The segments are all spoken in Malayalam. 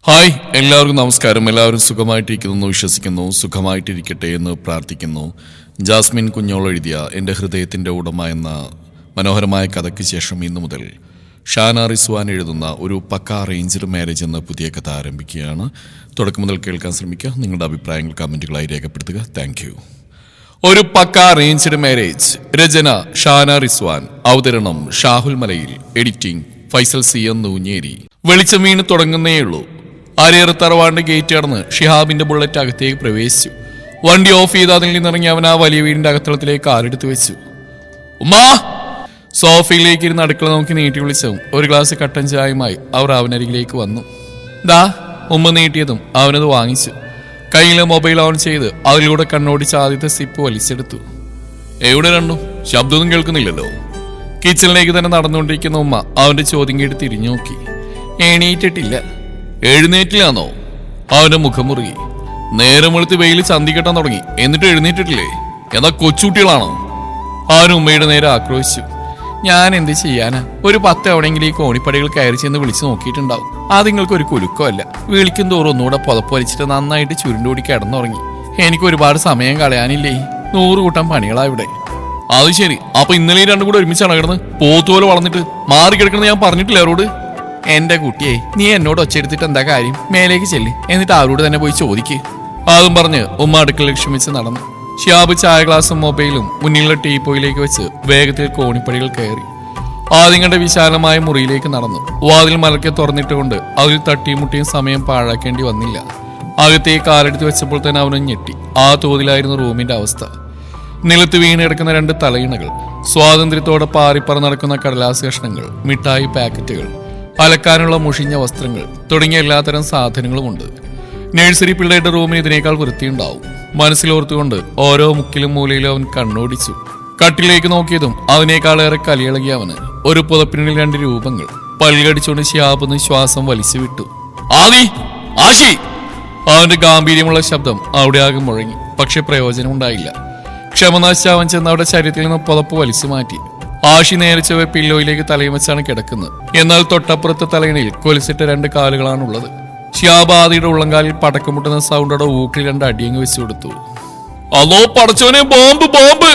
ഹായ്, എല്ലാവർക്കും നമസ്കാരം. എല്ലാവരും സുഖമായിട്ടിരിക്കുന്നു വിശ്വസിക്കുന്നു. സുഖമായിട്ടിരിക്കട്ടെ എന്ന് പ്രാർത്ഥിക്കുന്നു. ജാസ്മിൻ കുഞ്ഞോൾ എഴുതിയ എൻ്റെ ഹൃദയത്തിൻ്റെ ഉടമ എന്ന മനോഹരമായ കഥയ്ക്ക് ശേഷം ഇന്നു മുതൽ ഷാന റിസ്വാൻ എഴുതുന്ന ഒരു പക്കാ അറേഞ്ച്ഡ് മാരേജ് എന്ന പുതിയ കഥ ആരംഭിക്കുകയാണ്. തുടക്കം മുതൽ കേൾക്കാൻ ശ്രമിക്കുക. നിങ്ങളുടെ അഭിപ്രായങ്ങൾ കമൻറ്റുകളായി രേഖപ്പെടുത്തുക. Thank you. ഒരു പക്കാ അറേഞ്ച്ഡ് മാരേജ്. രചന ഷാന റിസ്വാൻ. അവതരണം ഷാഹുൽ മലയിൽ. Editing Faisal C N Nooncheri. വെളിച്ചം വീണ് തുടങ്ങുന്നേയുള്ളൂ. ആരേറെ തറവാണ്ട് ഗേറ്റ് കടന്ന് ഷിഹാബിന്റെ ബുള്ളറ്റ് അകത്തേക്ക് പ്രവേശിച്ചു. വണ്ടി ഓഫ് ചെയ്ത് അതിൽ നിന്നിറങ്ങി അവൻ ആ വലിയ വീടിന്റെ അകത്തളത്തിലേക്ക് കാലെടുത്ത് വെച്ചു. ഉമ്മാ! സോഫയിലേക്ക് ഇരുന്ന് അടുക്കള നോക്കി നീട്ടി വിളിച്ചതും ഒരു ഗ്ലാസ് കട്ടൻ ചായയുമായി അവർ അവനരികിലേക്ക് വന്നു. ദാ ഉമ്മ നീട്ടിയതും അവനത് വാങ്ങിച്ചു. കയ്യിലെ മൊബൈൽ ഓൺ ചെയ്ത് അതിലൂടെ കണ്ണോടിച്ച് ആദ്യത്തെ സിപ്പ് വലിച്ചെടുത്തു. എവിടെ രണ്ടും ശബ്ദമൊന്നും കേൾക്കുന്നില്ലല്ലോ. കിച്ചണിലേക്ക് തന്നെ നടന്നുകൊണ്ടിരിക്കുന്ന ഉമ്മ അവന്റെ ചോദ്യം കേട്ട് തിരിഞ്ഞു നോക്കി. എണീറ്റിട്ടില്ല. എഴുന്നേറ്റില്ലാന്നോ? അവന്റെ മുഖം മുറുകി. നേരം വെളുത്ത് വെയിൽ ചന്തി കെട്ടാൻ തുടങ്ങി, എന്നിട്ട് എഴുന്നേറ്റിട്ടില്ലേ? എന്നാ കൊച്ചുകുട്ടികളാണോ? അവൻ ഉമ്മയുടെ നേരെ ആക്രോശിച്ചു. ഞാൻ എന്ത് ചെയ്യാനാ? ഒരു 10 തവണയെങ്കിലും ഈ കോണിപ്പടികൾ കയറി ചെന്ന് വിളിച്ചു നോക്കിയിട്ടുണ്ടാവും. അതുങ്ങൾക്ക് ഒരു കുലുക്കമല്ല. വിളിക്കും തോറും ഒന്നുകൂടെ പുതപ്പ് വലിച്ചിട്ട് നന്നായിട്ട് ചുരുണ്ടുകൂടി കിടന്നുറങ്ങി. എനിക്ക് ഒരുപാട് സമയം കളയാനില്ലേ? 100 കൂട്ടം പണികളാ ഇവിടെ. അത് ശരി. അപ്പൊ ഇന്നലെ രണ്ടും കൂടെ ഒരുമിച്ചാണ് കിടന്ന് പോത്തുപോലെ വളർന്നിട്ട് മാറി കിടക്കണമെന്ന് ഞാൻ പറഞ്ഞിട്ടില്ല അവരോട്? എന്റെ കുട്ടിയെ, നീ എന്നോട് ഒച്ചെടുത്തിട്ട് എന്താ കാര്യം? മേലേക്ക് ചെല്ല്, എന്നിട്ട് അവരോട് തന്നെ പോയി ചോദിക്ക്. അതും പറഞ്ഞ് ഉമ്മ അടുക്കള ലക്ഷ്യമിച്ച് നടന്നു. ഷിയാബ് ചായ ഗ്ലാസും മൊബൈലും മുന്നിലുള്ള ടീപ്പോയിലേക്ക് വെച്ച് വേഗത്തിൽ കോണിപ്പടികൾ കയറി ആദ്യം കണ്ട വിശാലമായ മുറിയിലേക്ക് നടന്നു. വാതിൽ മലക്കെ തുറന്നിട്ടുകൊണ്ട് അതിൽ തട്ടിയും മുട്ടിയും സമയം പാഴാക്കേണ്ടി വന്നില്ല. അകത്തേക്ക് കാലെടുത്ത് വെച്ചപ്പോൾ തന്നെ അവനും ഞെട്ടി. ആ തോതിലായിരുന്നു റൂമിന്റെ അവസ്ഥ. നിലത്ത് വീണ് കിടക്കുന്ന 2 തലയിണകൾ, സ്വാതന്ത്ര്യത്തോടെ പാറിപ്പറ നടക്കുന്ന കടലാസ് കഷ്ണങ്ങൾ, മിഠായി പാക്കറ്റുകൾ, അലക്കാനുള്ള മുഷിഞ്ഞ വസ്ത്രങ്ങൾ തുടങ്ങിയ എല്ലാത്തരം സാധനങ്ങളുമുണ്ട്. നഴ്സറി പിള്ളേരുടെ റൂമിന് ഇതിനേക്കാൾ വൃത്തിയുണ്ടാവും. മനസ്സിലോർത്തുകൊണ്ട് ഓരോ മുക്കിലും മൂലയിലും അവൻ കണ്ണോടിച്ചു. കട്ടിലേക്ക് നോക്കിയതും അവനേക്കാളേറെ കലിയിളകി അവന്. ഒരു പുതപ്പിനുള്ളിൽ 2 രൂപങ്ങൾ. പല്ലുകടിച്ചുകൊണ്ട് ശ്യാപെന്ന് ശ്വാസം വലിച്ചു വിട്ടു. ആശി! അവന്റെ ഗാംഭീര്യമുള്ള ശബ്ദം അവിടെ ആകെ മുഴങ്ങി. പക്ഷെ പ്രയോജനമുണ്ടായില്ല. ക്ഷമനാശിച്ച് അവൻ ചെന്ന് അവിടെ ശരീരത്തിൽ നിന്ന് പുതപ്പ് വലിച്ചു മാറ്റി. ആഷി നേരിച്ചവ പില്ലോയിലേക്ക് തലയും വെച്ചാണ് കിടക്കുന്നത്. എന്നാൽ തൊട്ടപ്പുറത്തെ തലയിണയിൽ കൊലിച്ചിട്ട 2 കാലുകളാണുള്ളത്. ഷ്യാബാദിയുടെ ഉള്ളംകാലിൽ പടക്കമുട്ടുന്ന സൗണ്ടോടെ ഊക്കിൽ 2 അടിയങ്ങ് വെച്ചു കൊടുത്തു. അതോ പടച്ചോനെ, ബോംബ് ബോംബ്!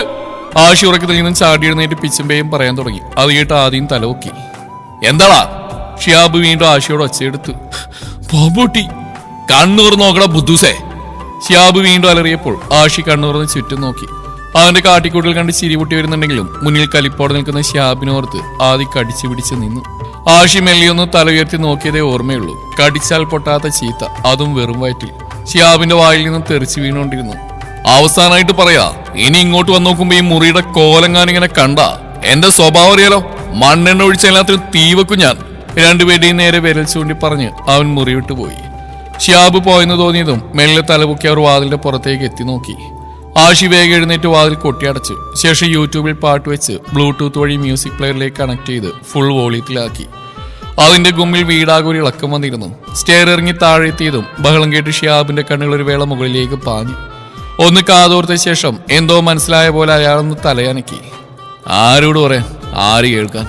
ആഷി ഉറക്കത്തിൽ നിന്നും ചാടിയെഴുന്നേറ്റ് പിച്ചുമ്പേയും പറയാൻ തുടങ്ങി. അത് കേട്ട് ആദ്യം തലവൊക്കി. എന്താടാ? ഷിയാബ് വീണ്ടും ആഷിയോട് ഒച്ചയെടുത്തു. ബോംബൂട്ടി! കണ്ണൂർ നോക്കട ബുദ്ധൂസേ! ഷിയാബ് വീണ്ടും അലറിയപ്പോൾ ആഷി കണ്ണൂർന്ന് ചുറ്റും നോക്കി. അവന്റെ കാട്ടിക്കൂട്ടിൽ കണ്ട് ചിരി പൊട്ടി വരുന്നുണ്ടെങ്കിലും മുന്നിൽ കലിപ്പോടെ നിൽക്കുന്ന ഷിയാബിനോർത്ത് ആദ്യം കടിച്ചു പിടിച്ച് നിന്നു. ആഷി മെല്ലിയൊന്ന് തല ഉയർത്തി നോക്കിയതേ ഓർമ്മയുള്ളൂ. കടിച്ചാൽ പൊട്ടാത്ത ചീത്ത, അതും വെറും വയറ്റിൽ. ഷിയാബിന്റെ വായിൽ നിന്നും തെറിച്ചു വീണുകൊണ്ടിരുന്നു. അവസാനായിട്ട് പറയാ, ഇനി ഇങ്ങോട്ട് വന്ന് നോക്കുമ്പോ ഈ മുറിയുടെ കോലങ്ങാനിങ്ങനെ കണ്ട എന്റെ സ്വഭാവം അറിയാലോ. മണ്ണെണ്ണ ഒഴിച്ച എല്ലാത്തിനും തീവെക്കും ഞാൻ. 2 പേരുടെയും നേരെ വിരൽ ചൂണ്ടി പറഞ്ഞ് അവൻ മുറി വിട്ടു പോയി. ഷിയാബ് പോയെന്ന് തോന്നിയതും മെല്ലെ തലപൊക്കി അവർ വാതിലിന്റെ പുറത്തേക്ക് എത്തി നോക്കി. ആഷി വേഗം എഴുന്നേറ്റ് വാതിൽ കൊട്ടിയടച്ചു. ശേഷം യൂട്യൂബിൽ പാട്ട് വെച്ച് ബ്ലൂടൂത്ത് വഴി മ്യൂസിക് പ്ലെയറിലേക്ക് കണക്ട് ചെയ്ത് ഫുൾ വോളിയത്തിലാക്കി. അതിന്റെ ഗുമ്മിൽ വീടാകെ ഒരു ഇളക്കം വന്നിരുന്നു. സ്റ്റെയർ ഇറങ്ങി താഴെത്തിയതും ബഹളം കേട്ട് ഷിയാബിന്റെ കണ്ണുകൾ ഒരു വേള മുകളിലേക്ക് പാഞ്ഞു. ഒന്ന് കാതോർത്ത ശേഷം എന്തോ മനസ്സിലായ പോലെ അയാളൊന്ന് തലയനക്കി. ആരോട് പറയാൻ, ആര് കേൾക്കാൻ?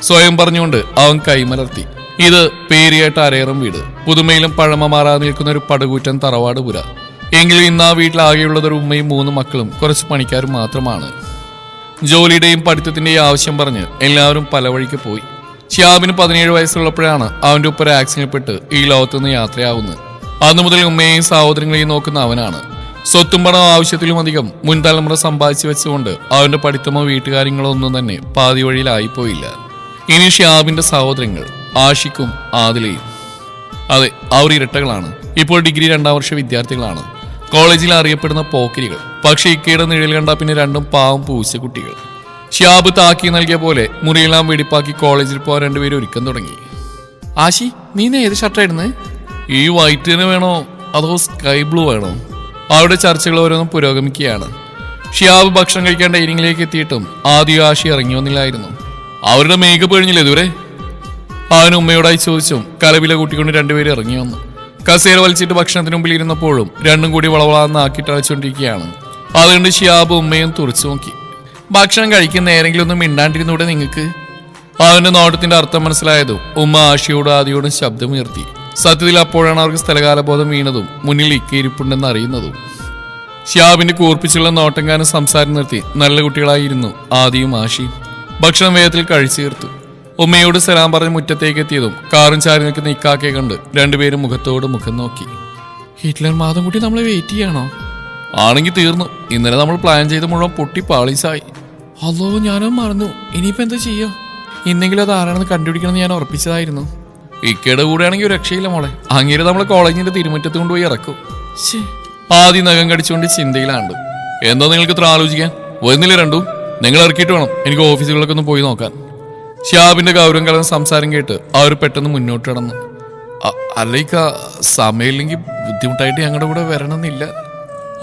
സ്വയം പറഞ്ഞുകൊണ്ട് അവൻ കൈമലർത്തി. ഇത് പേരിയേട്ട അരേറും വീട്. പുതുമയിലും പഴമ മാറാതെ നിൽക്കുന്ന ഒരു പടുകൂറ്റൻ തറവാട് പുര. എങ്കിലും ഇന്ന് ആ വീട്ടിലാകെയുള്ളത് ഒരു ഉമ്മയും 3 മക്കളും കുറച്ച് പണിക്കാരും മാത്രമാണ്. ജോലിയുടെയും പഠിത്തത്തിന്റെയും ആവശ്യം പറഞ്ഞ് എല്ലാവരും പല വഴിക്ക് പോയി. ഷിയാബിന് 17 വയസ്സുള്ളപ്പോഴാണ് അവന്റെ ഉപ്പ ഒരു ആക്സിഡന്റിൽപ്പെട്ട് ഈ ലോകത്തുനിന്ന് യാത്രയാവുന്നത്. അന്നു മുതൽ ഉമ്മയെയും സഹോദരങ്ങളെയും നോക്കുന്ന അവനാണ്. സ്വത്തും പണം ആവശ്യത്തിലും അധികം മുൻതലമുറ സമ്പാദിച്ചു വെച്ചുകൊണ്ട് അവന്റെ പഠിത്തമോ വീട്ടുകാര്യങ്ങളോ ഒന്നും തന്നെ പാതി വഴിയിലായിപ്പോയില്ല. ഇനി ഷിയാബിന്റെ സഹോദരങ്ങൾ ആഷിക്കും ആദിലയും. അതെ, അവർ ഇരട്ടകളാണ്. ഇപ്പോൾ ഡിഗ്രി 2ാം വർഷ വിദ്യാർത്ഥികളാണ്. കോളേജിൽ അറിയപ്പെടുന്ന പോക്കിരികൾ. പക്ഷെ ഇക്കയുടെ നിഴൽ കണ്ട പിന്നെ 2 പാവം പൂച്ചക്കുട്ടികൾ. ഷിയാബ് താക്കി നൽകിയ പോലെ മുറിയെല്ലാം വെടിപ്പാക്കി കോളേജിൽ പോകാൻ 2 പേരും ഒരുക്കം തുടങ്ങി. ആഷി, നീ ഏത് ഷർട്ടായിരുന്നു? ഈ വൈറ്റ് തന്നെ വേണോ അതോ സ്കൈ ബ്ലൂ വേണോ? അവിടെ ചർച്ചകൾ ഓരോന്നും പുരോഗമിക്കുകയാണ്. ഷിയാബ് ഭക്ഷണം കഴിക്കാൻ ഡൈനിങ്ങിലേക്ക് എത്തിയിട്ടും ആദ്യം ആഷി ഇറങ്ങി വന്നില്ലായിരുന്നു. അവരുടെ മേക്കപ്പ് കഴിഞ്ഞില്ലേ ഇതുവരെ? അവൻ ഉമ്മയോടായി ചോദിച്ചും കലവില കൂട്ടിക്കൊണ്ട് 2 പേര് ഇറങ്ങി വന്നു. കസേര വലിച്ചിട്ട് ഭക്ഷണത്തിന് മുമ്പിൽ ഇരുന്നപ്പോഴും 2 കൂടി വളവളാന്ന് ആക്കിട്ടടച്ചുകൊണ്ടിരിക്കുകയാണ്. അതുകൊണ്ട് ഷിയാബ് ഉമ്മയും തുറച്ചു നോക്കി. ഭക്ഷണം കഴിക്കുന്ന നേരെങ്കിലും ഒന്നും മിണ്ടാണ്ടിരുന്നൂടെ നിങ്ങൾക്ക്? അവന്റെ നോട്ടത്തിന്റെ അർത്ഥം മനസ്സിലായതും ഉമ്മ ആഷിയോടും ആദിയോടും ശബ്ദമുയർത്തി. സത്യത്തിൽ അപ്പോഴാണ് അവർക്ക് സ്ഥലകാലബോധം വീണതും മുന്നിൽ ഇക്കയിരിപ്പുണ്ടെന്ന് അറിയുന്നതും. ഷിയാബിന്റെ കൂർപ്പിച്ചുള്ള നോട്ടംകാരൻ സംസാരം നിർത്തി നല്ല കുട്ടികളായിരുന്നു ആദിയും ആഷിയും. ഭക്ഷണം വേഗത്തിൽ കഴിച്ചു തീർത്തു. ഉമ്മയോട് സലാം പറഞ്ഞ് മുറ്റത്തേക്ക് എത്തിയതും കാറും ചാരി നിൽക്കുന്ന ഇക്കാക്കയെ കണ്ട് രണ്ടുപേരും മുഖത്തോട് മുഖം നോക്കി. ഹിറ്റ്ലർ മാധവൻകുട്ടി നമ്മളെ വെയിറ്റ് ചെയ്യാണോ? ആണെങ്കിൽ തീർന്നു. ഇന്നലെ നമ്മൾ പ്ലാൻ ചെയ്ത് മുഴുവൻ പൊട്ടി പാളീസായി. അല്ലോ, ഞാനോ മറന്നു. ഇനിയിപ്പോ എന്താ ചെയ്യാ? ഇന്നെങ്കിലും അത് ആരാണെന്ന് കണ്ടുപിടിക്കണമെന്ന് ഞാൻ ഉറപ്പിച്ചതായിരുന്നു. ഇക്കയുടെ കൂടെയാണെങ്കിൽ ഒരു രക്ഷയില്ല മോളെ. അങ്ങേര് നമ്മളെ കോളേജിന്റെ തിരുമുറ്റത്ത് കൊണ്ടുപോയി ഇറക്കും. ആദ്യം നഖം കടിച്ചുകൊണ്ട് ചിന്തയിലാണ്ട്. എന്താ നിങ്ങൾക്ക് ഇത്ര ആലോചിക്കാൻ? വരുന്നില്ല രണ്ടും? നിങ്ങൾ ഇറക്കിയിട്ട് വേണം എനിക്ക് ഓഫീസുകളിലൊക്കെ ഒന്ന് പോയി നോക്കാൻ. ഷിയാബിന്റെ ഗൗരവം കലർന്ന സംസാരം കേട്ട് അവർ പെട്ടെന്ന് മുന്നോട്ട് കടന്നു. അല്ലേക്ക സമയമില്ലെങ്കിൽ ബുദ്ധിമുട്ടായിട്ട് ഞങ്ങളുടെ കൂടെ വരണമെന്നില്ല.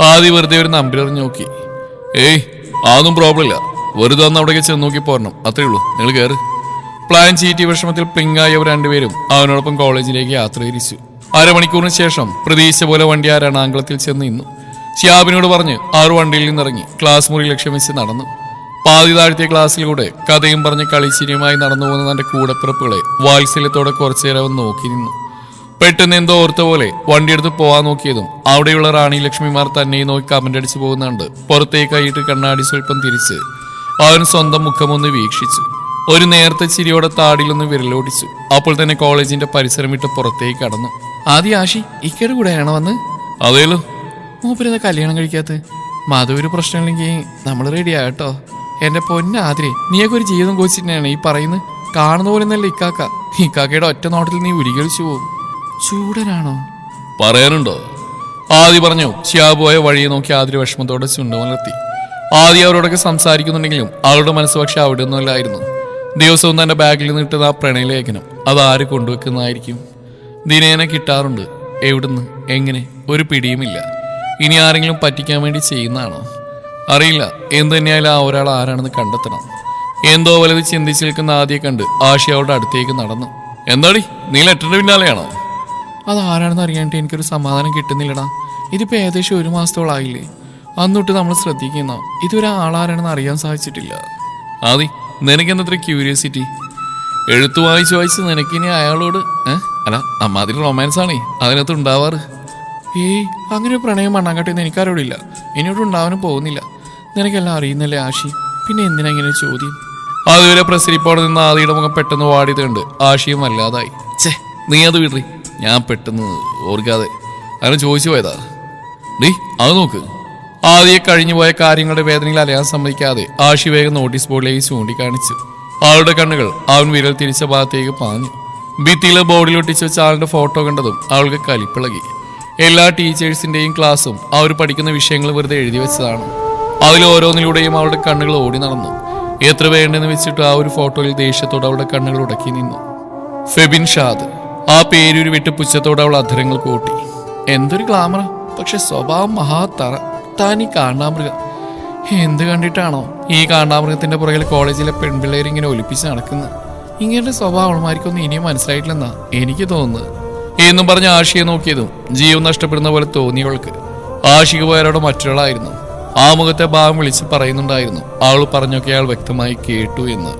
ആദ്യം വെറുതെ ഒരു നമ്പരെറിഞ്ഞ് നോക്കി. ഏയ്, അതൊന്നും പ്രോബ്ലം ഇല്ല. വെറുതെ വന്ന് അവിടേക്ക് ചെന്ന് നോക്കി പോരണം, അത്രേ ഉള്ളൂ. നിങ്ങൾ കയറി. പ്ലാൻ ചീറ്റി വിഷമത്തിൽ പ്ലിങ്ങായി അവർ രണ്ടുപേരും അവനോടൊപ്പം കോളേജിലേക്ക് യാത്ര തിരിച്ചു. അരമണിക്കൂറിന് ശേഷം പ്രതീക്ഷിച്ച പോലെ വണ്ടി ആ രണാങ്കളത്തിൽ ചെന്ന് നിന്നു. ഷിയാബിനോട് പറഞ്ഞ് അവർ വണ്ടിയിൽ നിന്നിറങ്ങി ക്ലാസ് മുറി ലക്ഷ്യം വെച്ച് നടന്നു. പാതി താഴ്ത്തിയ ക്ലാസ്സിലൂടെ കഥയും പറഞ്ഞ് കളിച്ചിരിയുമായി നടന്നു പോകുന്ന തന്റെ കൂടപ്പിറപ്പുകളെ വാത്സല്യത്തോടെ കുറച്ചു നേരം നോക്കി നിന്നു. പെട്ടെന്ന് എന്തോ ഓർത്ത പോലെ വണ്ടിയെടുത്ത് പോവാൻ നോക്കിയതും അവിടെയുള്ള റാണി ലക്ഷ്മിമാർ തന്നെയും നോക്കി കമന്റ് അടിച്ചു പോകുന്നുണ്ട്. പുറത്തേക്കായിട്ട് കണ്ണാടി സ്വല്പം തിരിച്ച് അവൻ സ്വന്തം മുഖമൊന്ന് വീക്ഷിച്ചു. ഒരു നേരത്തെ ചിരിയോടെ താടിയിലൊന്ന് വിരലോടിച്ചു. അപ്പോൾ തന്നെ കോളേജിന്റെ പരിസരം വിട്ട് പുറത്തേക്ക് കടന്നു. ആദ്യ ആഷി ഇക്കയുടെ കൂടെയാണോ വന്ന്? അതേലോ. മൂപ്പരെന്താ കല്യാണം കഴിക്കാത്ത? മധുവിന് പ്രശ്നമില്ലെങ്കിൽ നമ്മൾ റെഡി ആകട്ടോ. എന്റെ പൊന്നാതിരെ, നീയൊക്കെ ഒരു ജീവിതം കോച്ചിട്ടാണ് ഈ പറയുന്നത്. കാണുന്ന പോലെ നല്ല ഇക്കാക്ക. ഇക്കാക്കയുടെ ഒറ്റ നോട്ടത്തിൽ നീ ഉരുകരിച്ചു പോവും. ചൂടനാണോ? പറയാനുണ്ടോ? ആദി പറഞ്ഞു. ഷിയാബ് പോയ വഴിയെ നോക്കി ആദ്യ വിഷമത്തോടെ ചുണ്ടുമലർത്തി. ആദ്യം അവരോടൊക്കെ സംസാരിക്കുന്നുണ്ടെങ്കിലും അവളുടെ മനസ്സ് പക്ഷെ അവിടെ ഒന്നുമല്ലായിരുന്നു. ദിവസവും തന്റെ ബാഗിൽ നിന്നിട്ടത് ആ പ്രണയലേഖനം അതാര് കൊണ്ടുവെക്കുന്നതായിരിക്കും? ദിനേന കിട്ടാറുണ്ട്. എവിടുന്ന്, എങ്ങനെ, ഒരു പിടിയുമില്ല. ഇനി ആരെങ്കിലും പറ്റിക്കാൻ വേണ്ടി ചെയ്യുന്നതാണോ? അറിയില്ല. എന്ത് തന്നെയായാലും ആ ഒരാൾ ആരാണെന്ന് കണ്ടെത്തണം. എന്തോ വലുത് ചിന്തിച്ചു നിൽക്കുന്ന ആദ്യം കണ്ട് ആഷി അവളുടെ അടുത്തേക്ക് നടന്നു. എന്താടി, നീ ലെറ്ററിന്റെ പിന്നാലെയാണോ? അത് ആരാണെന്ന് അറിയാനായിട്ട് എനിക്കൊരു സമാധാനം കിട്ടുന്നില്ലടാ. ഇതിപ്പോ ഏകദേശം 1 മാസത്തോളായില്ലേ. അന്നൊട്ട് നമ്മൾ ശ്രദ്ധിക്കുന്ന ഇതുവരെ ആളാരാണെന്ന് അറിയാൻ സാധിച്ചിട്ടില്ല. ആദി, നിനക്കെന്തത്ര ക്യൂരിയോസിറ്റി? എഴുത്തു വായിച്ച് നിനക്കിനി അയാളോട് അല്ല അമ്മാതിരി റൊമാൻസ് ആണേ അതിനകത്ത് ഉണ്ടാവാറ്. ഏയ്, അങ്ങനെ പ്രണയം മണ്ണാങ്കട്ടെന്ന് എനിക്കാരോടില്ല. എന്നോട് ഉണ്ടാവാനും പോകുന്നില്ല. നിനക്കെല്ലാം അറിയുന്നല്ലേ ആഷി, പിന്നെ എന്തിനാ ഇങ്ങനെ ചോദ്യം? അതുവരെ പ്രസരിപ്പോടെ നിന്ന് ആദിയുടെ മുഖം പെട്ടെന്ന് വാടിയത് കണ്ട് ആഷിയും അല്ലാതായി. ചേ, നീ അത് വിടറി. ഞാൻ പെട്ടെന്ന് ഓർക്കാതെ അങ്ങനെ ചോദിച്ചു പോയതാ. നീ അത് നോക്ക്. ആദിയെ കഴിഞ്ഞു പോയ കാര്യങ്ങളുടെ വേദനയിൽ അലയാൻ സമ്മതിക്കാതെ ആഷി വേഗം നോട്ടീസ് ബോർഡിലേക്ക് ചൂണ്ടിക്കാണിച്ചു. അവളുടെ കണ്ണുകൾ അവൻ വിരൽ തിരിച്ച ഭാഗത്തേക്ക് പാഞ്ഞു. ഭിത്തിയിലെ ബോർഡിൽ ഒട്ടിച്ചു വെച്ച ആളുടെ ഫോട്ടോ കണ്ടതും അവൾക്ക് കലിപ്പിളകി. എല്ലാ ടീച്ചേഴ്സിന്റെയും ക്ലാസ്സും അവർ പഠിക്കുന്ന വിഷയങ്ങൾ വെറുതെ എഴുതി വെച്ചതാണ്. അതിൽ ഓരോന്നിലൂടെയും അവളുടെ കണ്ണുകൾ ഓടി നടന്നു. എത്ര വേണ്ടെന്ന് വെച്ചിട്ട് ആ ഒരു ഫോട്ടോയിൽ ദേഷ്യത്തോടെ അവളുടെ കണ്ണുകൾ ഉടക്കി നിന്നു. ഫെബിൻ ഷാദ്. ആ പേരൊരു വിട്ട് പുച്ഛത്തോടെ അവൾ അധരങ്ങൾ കൂട്ടി. എന്തൊരു ഗ്ലാമറ, പക്ഷെ സ്വഭാവം മഹാത്തറ. താൻ ഈ കാണ്ടാമൃഗം എന്ത് കണ്ടിട്ടാണോ ഈ കാണ്ടാമൃഗത്തിന്റെ പുറകിൽ കോളേജിലെ പെൺപിള്ളേർ ഇങ്ങനെ ഒലിപ്പിച്ച് നടക്കുന്നത്? ഇങ്ങനത്തെ സ്വഭാവം അവൾമാർക്കൊന്നും ഇനിയും മനസ്സിലായിട്ടില്ലെന്നാ എനിക്ക് തോന്നുന്നത് എന്നും പറഞ്ഞ് ആഷിയെ നോക്കിയതും ജീവൻ നഷ്ടപ്പെടുന്ന പോലെ തോന്നിയവൾക്ക് ആഷിക്ക് പോയവരോട് മറ്റൊരാളായിരുന്നു. ആ മുഖത്തെ ഭാവം വിളിച്ച് പറയുന്നുണ്ടായിരുന്നു. അവൾ പറഞ്ഞൊക്കെ അയാൾ വ്യക്തമായി കേട്ടു എന്ന്.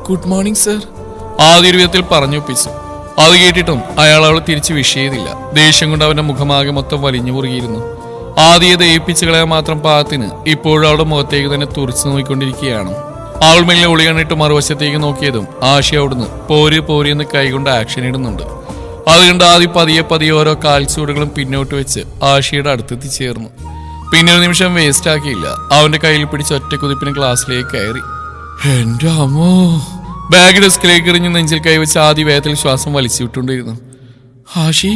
ഗുഡ് മോർണിംഗ് സർ, ആദ്യ വിധത്തിൽ പറഞ്ഞൊപ്പിച്ചു. അത് കേട്ടിട്ടും അയാൾ അവൾ തിരിച്ച് വിഷയതില്ല. ദേഷ്യം കൊണ്ട് അവന്റെ മുഖമാകെ മൊത്തം വലിഞ്ഞു മുറുകിയിരുന്നു. ആദ്യം ദയിപ്പിച്ചു കളയാൻ മാത്രം പാകത്തിന് ഇപ്പോഴും അവളുടെ മുഖത്തേക്ക് തന്നെ തുറച്ചു നോക്കിക്കൊണ്ടിരിക്കുകയാണ്. അവൾ മെല്ലെ ഒളി കണ്ടിട്ട് മറുവശത്തേക്ക് നോക്കിയതും ആഷി അവിടുന്ന് പോരി എന്ന് കൈകൊണ്ട് ആക്ഷൻ ഇടുന്നുണ്ട്. അതുകൊണ്ട് ആദ്യം പതിയെ ഓരോ കാൽച്ചൂടുകളും പിന്നോട്ട് വെച്ച് ആഷിയുടെ അടുത്തെത്തി ചേർന്നു. പിന്നെ ഒരു നിമിഷം വേസ്റ്റ് ആക്കിയില്ല. അവന്റെ കയ്യിൽ പിടിച്ച് ഒറ്റ കുതിപ്പിന് ക്ലാസ്സിലേക്ക് കയറി. എന്റെ അമ്മോ! ബാഗ് ഡെസ്കിലേക്ക് എറിഞ്ഞ് നെഞ്ചിൽ കൈവച്ച് ആദ്യ വേഗത്തിൽ ശ്വാസം വലിച്ചു വിട്ടുകൊണ്ടിരുന്നു. ആഷി,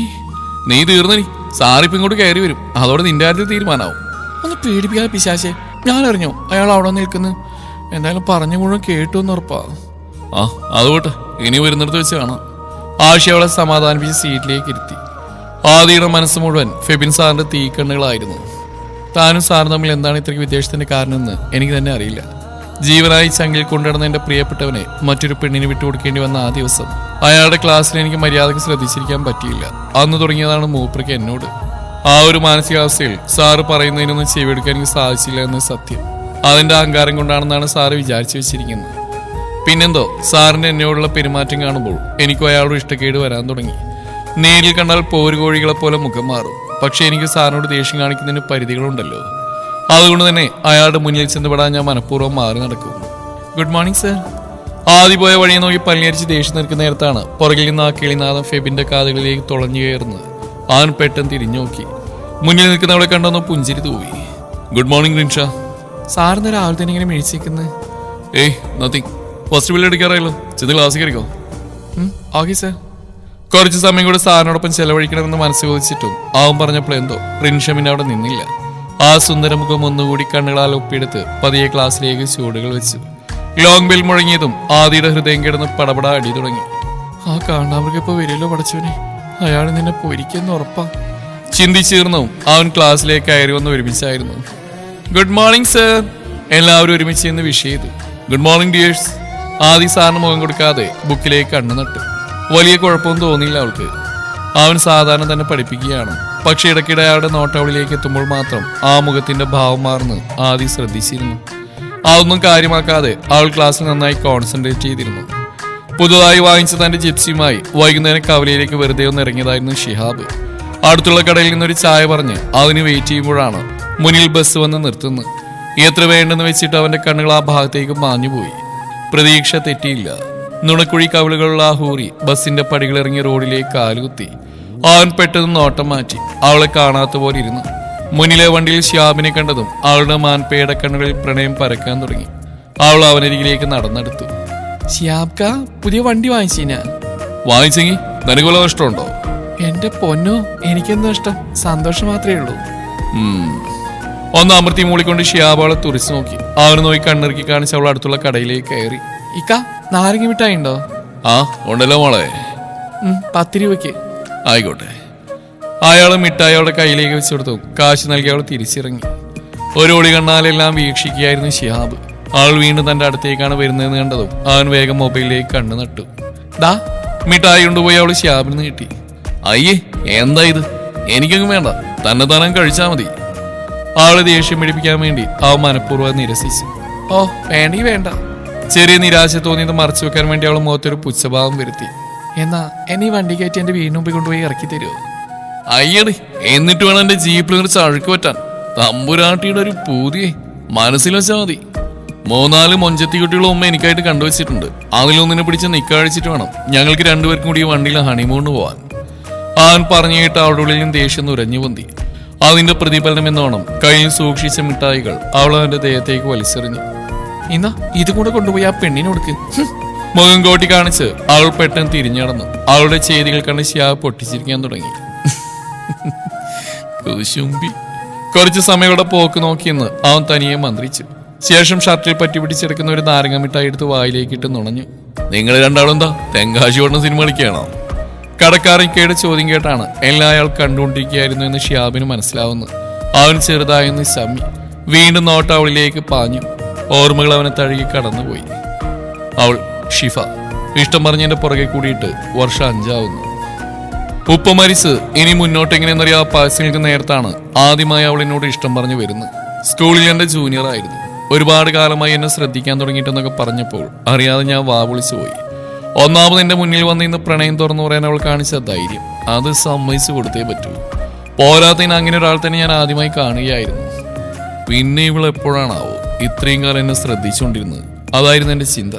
നീ തീർന്നനി. സാറിപ്പ് ഇങ്ങോട്ട് കയറി വരും. അതോടെ നിന്റെ കാര്യത്തിൽ തീരുമാനാവും. ഒന്ന് പേടിപ്പിക്കാതെ പിശാശേ. ഞാൻ അറിഞ്ഞോ അയാൾ അവിടെ നിൽക്കുന്നു? എന്തായാലും പറഞ്ഞു മുഴുവൻ കേട്ടു എന്ന് ഉറപ്പാ. ആ, അതുകൊട്ടെ, ഇനി വരുന്നിടത്ത് വെച്ച് കാണാം. ആഷി അവളെ സമാധാനിപ്പിച്ച് സീറ്റിലേക്ക് ഇരുത്തി. ആദിയുടെ മനസ്സ് മുഴുവൻ ഫെബിൻ സാറിന്റെ തീക്കണ്ണുകളായിരുന്നു. താനും സാറും തമ്മിൽ എന്താണ് ഇത്രയ്ക്ക് വിദേശത്തിന്റെ കാരണമെന്ന് എനിക്ക് തന്നെ അറിയില്ല. ജീവനായി ചങ്കിൽ കൊണ്ടുവരുന്ന എന്റെ പ്രിയപ്പെട്ടവനെ മറ്റൊരു പെണ്ണിന് വിട്ടുകൊടുക്കേണ്ടി വന്ന ആ ദിവസം അയാളുടെ ക്ലാസ്സിൽ എനിക്ക് മര്യാദക്ക് ശ്രദ്ധിച്ചിരിക്കാൻ പറ്റിയില്ല. അന്ന് തുടങ്ങിയതാണ് മൂപ്പർക്ക് എന്നോട്. ആ ഒരു മാനസികാവസ്ഥയിൽ സാറ് പറയുന്നതിനൊന്നും ചെവിയെടുക്കാൻ എനിക്ക് സാധിച്ചില്ല എന്ന് സത്യം. അതിന്റെ അഹങ്കാരം കൊണ്ടാണെന്നാണ് സാറ് വിചാരിച്ചു വെച്ചിരിക്കുന്നത്. പിന്നെന്തോ സാറിന്റെ എന്നോടുള്ള പെരുമാറ്റം കാണുമ്പോൾ എനിക്കും അയാളോട് ഇഷ്ടക്കേട് വരാൻ തുടങ്ങി. നേരിൽ കണ്ടാൽ പോരുകോഴികളെ പോലെ മുഖം മാറും. പക്ഷെ എനിക്ക് സാറിനോട് ദേഷ്യം കാണിക്കുന്നതിന് പരിധികളുണ്ടല്ലോ. അതുകൊണ്ട് തന്നെ അയാളുടെ മുന്നിൽ ചെന്നുപെടാൻ ഞാൻ മനഃപൂർവ്വം മാറി നടക്കും. Good morning sir. ആദ്യം പോയ വഴിയെ നോക്കി പല്ലിയരിച്ച് ദേഷ്യം നിൽക്കുന്ന നേരത്താണ് പുറകിൽ നിന്ന് ആ കിളിനാഥം ഫെബിന്റെ കാതുകളിലേക്ക് തുളഞ്ഞു കയറുന്നത്. അവൻ പെട്ടെന്ന് തിരിഞ്ഞു നോക്കി. മുന്നിൽ നിൽക്കുന്നവളെ കണ്ടൊന്ന് പുഞ്ചിരി തൂവി. Good morning Rinsha. സാറിന് രാവിലെ തന്നെ ഇങ്ങനെ മേടിച്ചിരിക്കുന്നത്? ഏയ് നത്തിങ്. ഫസ്റ്റ് ബില്ല് എടുക്കാറായല്ലോ, ചെന്ന് ക്ലാസ്സിൽ കയറിക്കോ. Okay sir. കുറച്ച് സമയം കൂടെ സാറിനോടൊപ്പം ചെലവഴിക്കണമെന്ന് മനസ്സ് ചോദിച്ചിട്ടും അവൻ പറഞ്ഞപ്പോൾ എന്തോ റിൻഷമിന് അവിടെ നിന്നില്ല. ആ സുന്ദരമുഖം ഒന്നുകൂടി കണ്ണുകളാൽ ഒപ്പിയെടുത്ത് പതിയെ ക്ലാസ്സിലേക്ക് ചൂടുകൾ വെച്ചു. ലോങ് ബെൽ മുഴങ്ങിയതും ആദിയുടെ ഹൃദയം കിടന്ന് പടപട അടി തുടങ്ങി. ആ കാണാമൃഗം ഇപ്പൊ വരുമല്ലോ പടച്ചോനെ, അയാൾ നിന്നെ പൊരിക്കെന്ന് ഉറപ്പാ. ചിന്തിച്ചീർന്നു അവൻ ക്ലാസ്സിലേക്ക് കയറി വന്ന് ഒരുമിച്ചായിരുന്നു. Good morning sir. എല്ലാവരും ഒരുമിച്ച് എന്ന് വിഷ് ചെയ്തു. Good morning dears. ആദി സാറിന് മുഖം കൊടുക്കാതെ ബുക്കിലേക്ക് കണ്ണു നട്ടു. വലിയ കുഴപ്പമൊന്നും തോന്നിയില്ല അവൾക്ക്. അവൻ സാധാരണ തന്നെ പഠിപ്പിക്കുകയാണ്. പക്ഷെ ഇടയ്ക്കിടെ അയാളുടെ നോട്ടവളിലേക്ക് എത്തുമ്പോൾ മാത്രം ആ മുഖത്തിന്റെ ഭാവം മാറുന്നു ആദി ശ്രദ്ധിച്ചിരുന്നു. അതൊന്നും കാര്യമാക്കാതെ അവൾ ക്ലാസ്സിൽ നന്നായി കോൺസെൻട്രേറ്റ് ചെയ്തിരുന്നു. പുതുതായി വാങ്ങിച്ച തന്റെ ജിപ്സിയുമായി വൈകുന്നേരം കവലയിലേക്ക് വെറുതെ ഒന്ന് ഇറങ്ങിയതായിരുന്നു ഷിഹാബ്. അടുത്തുള്ള കടയിൽ നിന്നൊരു ചായ പറഞ്ഞ് അതിന് വെയിറ്റ് ചെയ്യുമ്പോഴാണ് മുന്നിൽ ബസ് വന്ന് നിർത്തുന്നത്. എത്ര വേണ്ടെന്ന് വെച്ചിട്ട് അവന്റെ കണ്ണുകൾ ആ ഭാഗത്തേക്ക് മാഞ്ഞുപോയി. പ്രതീക്ഷ തെറ്റിയില്ല. നുണക്കുഴി കവിളുകളുള്ള ആ ഹൂറി ബസിന്റെ പടികളിറങ്ങി റോഡിലേക്ക് കാലുകുത്തി. അവൻ പെട്ടെന്ന് നോട്ടം മാറ്റി. അവളെ കാണാത്ത പോലെ ഇരുന്നു. മുന്നിലെ വണ്ടിയിൽ ഷിഹാബിനെ കണ്ടതും അവളുടെ മാൻപേയുടെ കണ്ണുകളിൽ പ്രണയം പരക്കാൻ തുടങ്ങി. അവൾ അവനരികിലേക്ക് നടന്നെടുത്തു. ഷിഹാബ്ക, പുതിയ വണ്ടി വാങ്ങിച്ചാ? വാങ്ങിച്ചെങ്കിൽ നിനക്ക് വല്ല ഇഷ്ടമുണ്ടോ? എന്റെ പൊന്നോ, എനിക്കെന്താ ഇഷ്ടം, സന്തോഷം മാത്രമേ ഉള്ളൂ. ഒന്ന് അമർത്തി മൂളിക്കൊണ്ട് ഷിഹാബ് അവളെ തുറിച്ചു നോക്കി. അവന് നോക്കി കണ്ണിറുക്കി കാണിച്ച് അവൾ അടുത്തുള്ള കടയിലേക്ക് കയറി. ഇക്ക, നാരങ്ങ മിഠായി ഉണ്ടോ? ആ ഉണ്ടല്ലോ മോളെ. 10 രൂപയ്ക്ക്. ആയിക്കോട്ടെ. അയാൾ മിഠായി അവളുടെ കയ്യിലേക്ക് വെച്ചു കൊടുത്തു. കാശ് നൽകി അവൾ തിരിച്ചിറങ്ങി. ഒരു ഒളി കണ്ണാലെല്ലാം വീക്ഷിക്കുകയായിരുന്നു ഷിഹാബ്. അവൾ വീണ്ടും തന്റെ അടുത്തേക്കാണ് വരുന്നതെന്ന് കണ്ടതും അവൻ വേഗം മൊബൈലിലേക്ക് കണ്ണു നട്ടു. ദാ മിഠായി കൊണ്ടുപോയി അവൾ ഷിഹാബിന് നീട്ടി. അയ്യേ, എന്താ ഇത്? എനിക്കങ്ങ് വേണ്ട, തന്നെ താനം കഴിച്ചാൽ മതി. അവളെ ദേഷ്യം പിടിപ്പിക്കാൻ വേണ്ടി അവൻ മനഃപൂർവ്വം നിരസിച്ചു. ഓ വേണ്ടി വേണ്ട. ചെറിയ നിരാശ തോന്നിയത് മറച്ചു വെക്കാൻ വേണ്ടി അവൾ മുഖത്തൊരു പുച്ഛഭാവം വരുത്തി. എന്നാ എന്നെ വണ്ടി കയറ്റി എന്റെ വീടിന് മുമ്പിൽ കൊണ്ടുപോയി ഇറക്കി തരുമോ? അയ്യടി, എന്നിട്ട് വേണം എന്റെ ജീപ്പിൽ കുറച്ച് അഴുക്ക് പറ്റാൻ. തമ്പുരാട്ടിയുടെ ഒരു പൂതിയെ മനസ്സിൽ വെച്ചാൽ മതി. 3-4 മൊഞ്ചത്തി കുട്ടികളും ഉമ്മ എനിക്കായിട്ട് കണ്ടുവച്ചിട്ടുണ്ട്. അതിലൊന്നിനെ പിടിച്ച് നിക്കാഴിച്ചിട്ട് വേണം ഞങ്ങൾക്ക് രണ്ടുപേർക്കും കൂടി വണ്ടിയിൽ ഹണിമൂണിന് പോവാൻ. അവൻ പറഞ്ഞു കേട്ട് അവളുടെ ഉള്ളിലും ദേഷ്യം നുരഞ്ഞു പൊന്തി. അതിന്റെ പ്രതിഫലനം എന്നോണം കയ്യിൽ സൂക്ഷിച്ച മിഠായികൾ അവൾ അവന്റെ ദേഹത്തേക്ക് വലിച്ചെറിഞ്ഞു. ഇന്നാ ഇത് കൂടെ കൊണ്ടുപോയി ആ പെണ്ണിനോടുക്ക്. മുഖം കോട്ടി കാണിച്ച് അവൾ പെട്ടെന്ന് തിരിഞ്ഞടന്നു. അവളുടെ ചെയ്തികൾ കണ്ട് ഷിഹാബ് പൊട്ടിച്ചിരിക്കാൻ തുടങ്ങി. കുശുംബി. കുറച്ചു സമയങ്ങളുടെ പോക്ക് നോക്കിയെന്ന് അവൻ തനിയെ മന്ത്രിച്ചു. ശേഷം ഷർട്ടിൽ പറ്റി പിടിച്ചെടുക്കുന്ന ഒരു നാരങ്ങ മിഠായി എടുത്ത് വായിലേക്ക് ഇട്ട് നുണഞ്ഞു. നിങ്ങൾ രണ്ടാളും എന്താ തെങ്കാശി ഓടുന്ന സിനിമ കളിക്കുകയാണോ? കടക്കാരക്കയുടെ ചോദ്യം കേട്ടാണ് എല്ലാം അയാൾ കണ്ടുകൊണ്ടിരിക്കുകയായിരുന്നു എന്ന് ഷിഹാബിന് മനസ്സിലാവുന്നു. അവൻ ചെറുതായെന്ന് ശമ്മി. വീണ്ടും നോട്ട അവളിലേക്ക് പാഞ്ഞു. ഓർമ്മകൾ അവനെ തഴുകി കടന്നുപോയി. അവൾ ഷിഫ. ഇഷ്ടം പറഞ്ഞതിന്റെ പുറകെ കൂടിയിട്ട് വർഷം 5 ആവുന്നു. ഉപ്പ മരിച്ച് ഇനി മുന്നോട്ട് എങ്ങനെയെന്നറിയാ പാസിലേക്ക് നേരത്താണ് ആദ്യമായി അവൾ എന്നോട് ഇഷ്ടം പറഞ്ഞു വരുന്നത്. സ്കൂളിൽ എന്റെ ജൂനിയർ ആയിരുന്നു. ഒരുപാട് കാലമായി എന്നെ ശ്രദ്ധിക്കാൻ തുടങ്ങിയിട്ടെന്നൊക്കെ പറഞ്ഞപ്പോൾ അറിയാതെ ഞാൻ വാവിളിച്ചു പോയി. ഒന്നാമത് എന്റെ മുന്നിൽ വന്ന് ഇന്ന് പ്രണയം തുറന്നു പറയാൻ അവൾ കാണിച്ച ധൈര്യം, അത് സമ്മതിച്ചു കൊടുത്തേ പറ്റൂ. പോരാത്തതിന് അങ്ങനെ ഒരാൾ തന്നെ ഞാൻ ആദ്യമായി കാണുകയായിരുന്നു. പിന്നെ ഇവൾ എപ്പോഴാണാവോ ഇത്രയും കാലം എന്നെ ശ്രദ്ധിച്ചുകൊണ്ടിരുന്നത്? അതായിരുന്നു എന്റെ ചിന്ത.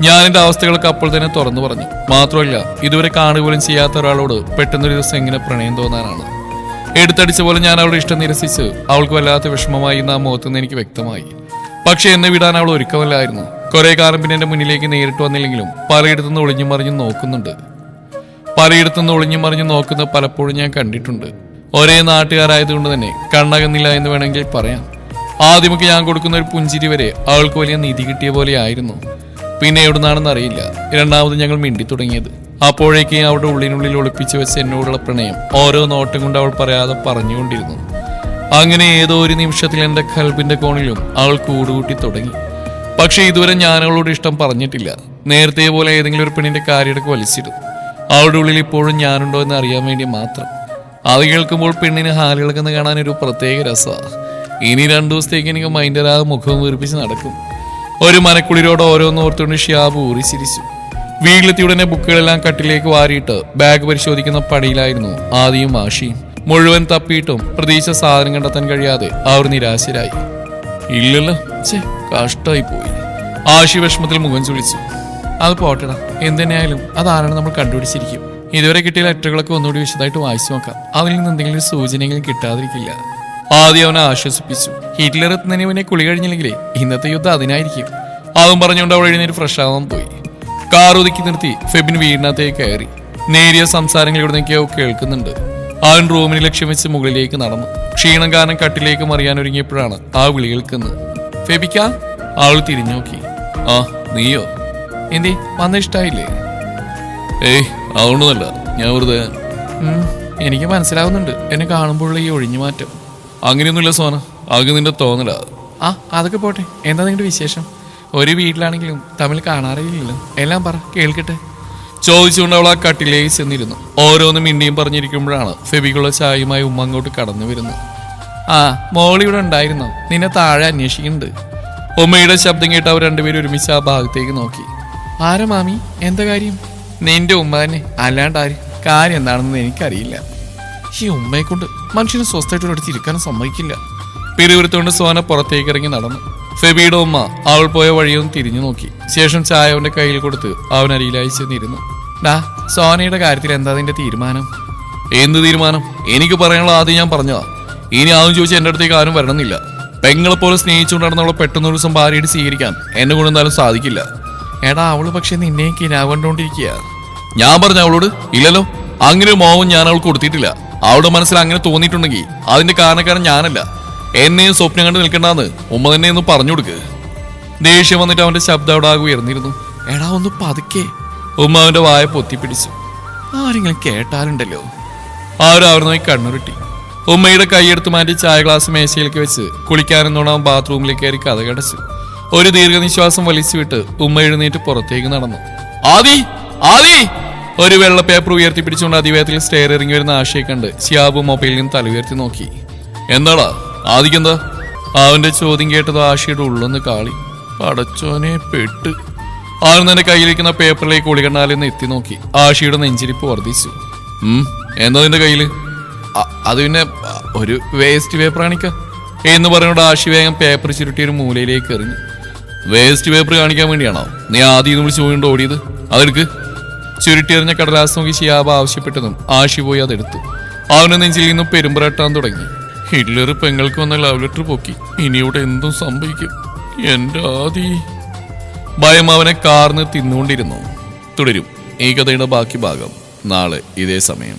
ഞാൻ എന്റെ അവസ്ഥകളൊക്കെ അപ്പോൾ തന്നെ തുറന്നു പറഞ്ഞു. മാത്രമല്ല, ഇതുവരെ കാണുപോലും ചെയ്യാത്ത ഒരാളോട് പെട്ടെന്നൊരു ദിവസം എങ്ങനെ പ്രണയം തോന്നാനാണ്? എടുത്തടിച്ച പോലെ ഞാൻ അവളുടെ ഇഷ്ടം നിരസിച്ച് അവൾക്ക് വല്ലാത്ത വിഷമമായി എന്ന് ആ മുഖത്തുനിന്ന് എനിക്ക് വ്യക്തമായി. പക്ഷെ എന്നെ വിടാൻ അവൾ ഒരുക്കമല്ലായിരുന്നു. കുറെ കാലം പിന്നെ എന്റെ മുന്നിലേക്ക് നേരിട്ട് വന്നില്ലെങ്കിലും പലയിടത്തുനിന്ന് ഒളിഞ്ഞു മറിഞ്ഞു നോക്കുന്നുണ്ട്. പലയിടത്തുനിന്ന് ഒളിഞ്ഞു മറിഞ്ഞു നോക്കുന്നത് പലപ്പോഴും ഞാൻ കണ്ടിട്ടുണ്ട്. ഒരേ നാട്ടുകാരായതുകൊണ്ട് തന്നെ കണ്ണകന്നില്ല എന്ന് വേണമെങ്കിൽ പറയാം. ആദ്യമൊക്കെ ഞാൻ കൊടുക്കുന്ന ഒരു പുഞ്ചിരി വരെ അവൾക്ക് വലിയ നിധി കിട്ടിയ പോലെ ആയിരുന്നു. പിന്നെ എവിടുന്നാണെന്ന് അറിയില്ല രണ്ടാമത് ഞങ്ങൾ മിണ്ടി തുടങ്ങിയത്. അപ്പോഴേക്ക് അവളുടെ ഉള്ളിനുള്ളിൽ ഒളിപ്പിച്ചു വെച്ച് എന്നോടുള്ള പ്രണയം ഓരോ നോട്ടം കൊണ്ട് അവൾ പറയാതെ പറഞ്ഞുകൊണ്ടിരുന്നു. അങ്ങനെ ഏതോ ഒരു നിമിഷത്തിൽ എന്റെ കൽബിന്റെ കോണിലും അവൾ കൂടുകൂട്ടി തുടങ്ങി. പക്ഷെ ഇതുവരെ ഞാൻ അവളോട് ഇഷ്ടം പറഞ്ഞിട്ടില്ല. നേരത്തെ പോലെ ഏതെങ്കിലും ഒരു പെണ്ണിന്റെ കാര്യടക്ക് വലിച്ചിടും. അവളുടെ ഉള്ളിൽ ഇപ്പോഴും ഞാനുണ്ടോ എന്ന് അറിയാൻ വേണ്ടി മാത്രം. അത് കേൾക്കുമ്പോൾ പെണ്ണിന് ഹാലുകളെന്ന് കാണാൻ ഒരു പ്രത്യേക രസമാണ്. ഇനി 2 ദിവസത്തേക്ക് എനിക്ക് മൈൻഡരാതെ മുഖം വീർപ്പിച്ച് നടക്കും. ഒരു മനക്കുളിരോട് ഓരോന്ന് ഓർത്തുകൊണ്ട് ഷിഹാബ് ഊറിച്ചിരിച്ചു. വീട്ടിലെത്തി ഉടനെ ബുക്കുകളെല്ലാം കട്ടിലേക്ക് വാരിയിട്ട് ബാഗ് പരിശോധിക്കുന്ന പണിയിലായിരുന്നു ആദിയും ആഷിയും. മുഴുവൻ തപ്പിയിട്ടും പ്രതീക്ഷ സാധനം കണ്ടെത്താൻ കഴിയാതെ അവർ നിരാശരായി. ഇല്ലല്ലോ, കഷ്ടായി പോയി. ആഷി വിഷമത്തിൽ മുഖം ചുളിച്ചു. അത് പോട്ടടാ, എന്തിനായാലും അതാരാണ് നമ്മൾ കണ്ടുപിടിച്ചിരിക്കും. ഇതുവരെ കിട്ടിയ ലെറ്ററുകളൊക്കെ ഒന്നുകൂടി വിശദമായിട്ട് വായിച്ചു നോക്കാം. അതിൽ നിന്ന് എന്തെങ്കിലും ഒരു സൂചനയെങ്കിലും കിട്ടാതിരിക്കില്ല. ആദ്യം അവനെ ആശ്വസിപ്പിച്ചു. ഹിറ്റ്ലർ എത്തുന്നതിന് മുന്നേ കുളി കഴിഞ്ഞില്ലെങ്കിലേ ഇന്നത്തെ യുദ്ധം അതിനായിരിക്കും. അതും പറഞ്ഞുകൊണ്ട് അവൾ എഴുന്നേറ്റ് ഫ്രഷ് ആവാൻ പോയി. കാർ ഒതുക്കി നിർത്തി ഫെബിൻ വീടിനകത്തേക്ക് കയറി. നേരിയ സംസാരങ്ങൾ ഇവിടെ നിൽക്കുകയോ കേൾക്കുന്നുണ്ട്. അവൻ റൂമിന് ലക്ഷ്യം വെച്ച് മുകളിലേക്ക് നടന്നു. ക്ഷീണം കാരണം കട്ടിലേക്ക് മറിയാൻ ഒരുങ്ങിയപ്പോഴാണ് ആ വിളി കേൾക്കുന്നത്. ഫെബിക്ക? അവൾ തിരിഞ്ഞു നോക്കി. ആ, നീയോ? എന്തേ, വന്ന ഇഷ്ടായില്ലേ? ഏയ്, അതുകൊണ്ടൊന്നല്ല, ഞാൻ വെറുതെ. എനിക്ക് മനസ്സിലാവുന്നുണ്ട് എന്നെ കാണുമ്പോഴുള്ള ഈ ഒഴിഞ്ഞു മാറ്റം. അങ്ങനെയൊന്നുമില്ല സോന, അതൊക്കെ നിന്റെ തോന്നലാ. ആ, അതൊക്കെ പോട്ടെ. എന്താ നിങ്ങളുടെ വിശേഷം? ഒരു വീട്ടിലാണെങ്കിലും തമ്മിൽ കാണാറില്ലല്ലോ. എല്ലാം പറ, കേൾക്കട്ടെ. ചോദിച്ചുകൊണ്ട് അവൾ ആ കട്ടിലേക്ക് ചെന്നിരുന്നു. ഓരോന്നും മിണ്ടിയും പറഞ്ഞിരിക്കുമ്പോഴാണ് ഫെബിക്കുള്ള ചായയുമായി ഉമ്മ അങ്ങോട്ട് കടന്നു വരുന്നത്. ആ, മോളിവിടെ ഉണ്ടായിരുന്നോ? നിന്നെ താഴെ അന്വേഷിക്കുന്നുണ്ട്. ഉമ്മയുടെ ശബ്ദം കേട്ട് അവർ രണ്ടുപേരും ഒരുമിച്ച് ആ ഭാഗത്തേക്ക് നോക്കി. ആരാ മാമി? എന്താ കാര്യം? നിന്റെ ഉമ്മ തന്നെ, അല്ലാണ്ട് ആര്? കാര്യം എന്താണെന്ന് എനിക്കറിയില്ല. ഈ ഉമ്മയെ കൊണ്ട് മനുഷ്യന് സ്വസ്ഥമായിട്ടൊരിടത്ത് ഇരിക്കാനും സമ്മതിക്കില്ല. പിരിവിരുത്തുകൊണ്ട് സോന പുറത്തേക്ക് ഇറങ്ങി നടന്നു. ഫെബിയുടെ ഉമ്മ അവൾ പോയ വഴിയൊന്ന് തിരിഞ്ഞു നോക്കി. ശേഷം ചായ അവന്റെ കയ്യിൽ കൊടുത്ത് അവൻ അരിയിലായി ചെന്നിരുന്നു. ഡാ, സോനയുടെ കാര്യത്തിൽ എന്താ നിന്റെ തീരുമാനം? എന്ത് തീരുമാനം? എനിക്ക് പറയാനുള്ള ആദ്യം ഞാൻ പറഞ്ഞതാ. ഇനി ആദ്യം ചോദിച്ചാൽ എന്റെ അടുത്തേക്ക് ആരും വരണമെന്നില്ല. പെങ്ങളെ പോലെ സ്നേഹിച്ചുകൊണ്ട് നടന്നവളെ പെട്ടെന്നൊരു ദിവസം ഭാര്യയായിട്ട് സ്വീകരിക്കാൻ എന്നെ കൊണ്ട് എന്തായാലും സാധിക്കില്ല. എടാ, അവള് പക്ഷെ നിന്നെയും കിനാകൊണ്ടോണ്ടിരിക്കുക. ഞാൻ പറഞ്ഞ അവളോട്? ഇല്ലല്ലോ, അങ്ങനെ ഒരു മോഹം ഞാൻ അവൾക്ക് കൊടുത്തിട്ടില്ല. അവളുടെ മനസ്സിൽ അങ്ങനെ തോന്നിയിട്ടുണ്ടെങ്കിൽ അതിന്റെ കാരണക്കാരൻ ഞാനല്ല. എന്നെയും സ്വപ്നം കണ്ട് നിൽക്കണ്ടെന്ന് ഉമ്മ തന്നെ ഒന്ന് പറഞ്ഞു കൊടുക്ക്. ദേഷ്യം വന്നിട്ട് അവന്റെ ശബ്ദം അവിടെ ആകെ ഉയർന്നിരുന്നു. എടാ, ഒന്ന് പതുക്കെ. ഉമ്മ അവന്റെ വായ പൊത്തിപ്പിടിച്ചു. ആരെങ്കിലും കേട്ടാലുണ്ടല്ലോ. ആരും കണ്ണുരുട്ടി. ഉമ്മയുടെ കൈയെടുത്ത് മാറ്റി ചായ ഗ്ലാസ് മേശയിലേക്ക് വെച്ച് കുളിക്കാനെന്നോണം ബാത്റൂമിലേക്ക് കയറി കഥ കടച്ചു. ഒരു ദീർഘനിശ്വാസം വലിച്ചു വിട്ട് ഉമ്മ എഴുന്നേറ്റ് പുറത്തേക്ക് നടന്നു. ആദി, ആദി! ഒരു വെള്ള പേപ്പർ ഉയർത്തിപ്പിടിച്ചുകൊണ്ട് അതിവേഗത്തിൽ സ്റ്റെയർ ഇറങ്ങി വരുന്ന ആശയെ കണ്ട് ഷിയാബ് മൊബൈലിൽ നിന്ന് തല ഉയർത്തി നോക്കി. എന്താടാ ആദിക്കെന്താ? അവന്റെ ചോദ്യം കേട്ടത് ആശയുടെ ഉള്ളൊന്ന് കാളി. പടച്ചോനെ, പെട്ട്. അവൻ തന്നെ കയ്യിലിരിക്കുന്ന പേപ്പറിലേക്ക് ഒളികണ്ണാലെന്ന് എത്തി നോക്കി. ആശയുടെ നെഞ്ചിരിപ്പ് വർദ്ധിച്ചു. എന്താ നിന്റെ കയ്യില്? അത് പിന്നെ ഒരു വേസ്റ്റ് പേപ്പർ കാണിക്ക എന്ന് പറഞ്ഞുകൊണ്ട് ആശി വേഗം പേപ്പർ ചുരുട്ടി ഒരു മൂലയിലേക്ക് എറിഞ്ഞു. വേസ്റ്റ് പേപ്പർ കാണിക്കാൻ വേണ്ടിയാണോ നീ ആദ്യം വിളിച്ചു പോയിണ്ട് ഓടിയത്? അതെടുക്ക്. ചുരുട്ടിയെറിഞ്ഞ കടലാസ് നോക്കി ഷിയാബ് ആവശ്യപ്പെട്ടതും ആഷി പോയി അതെടുത്തു. അവന്റെ നെഞ്ചിൽ നിന്നും പെരുമ്പറട്ടാൻ തുടങ്ങി. ഹിറ്റ്ലർ പെങ്ങൾക്ക് വന്ന ലവ് ലെറ്റർ പൊക്കി. ഇനിയൂടെ എന്തും സംഭവിക്കും. എന്റെ ആദി. ഭയം അവനെ കാർന്ന് തിന്നുകൊണ്ടിരുന്നു. തുടരും ഈ കഥയുടെ ബാക്കി ഭാഗം നാളെ ഇതേ സമയം.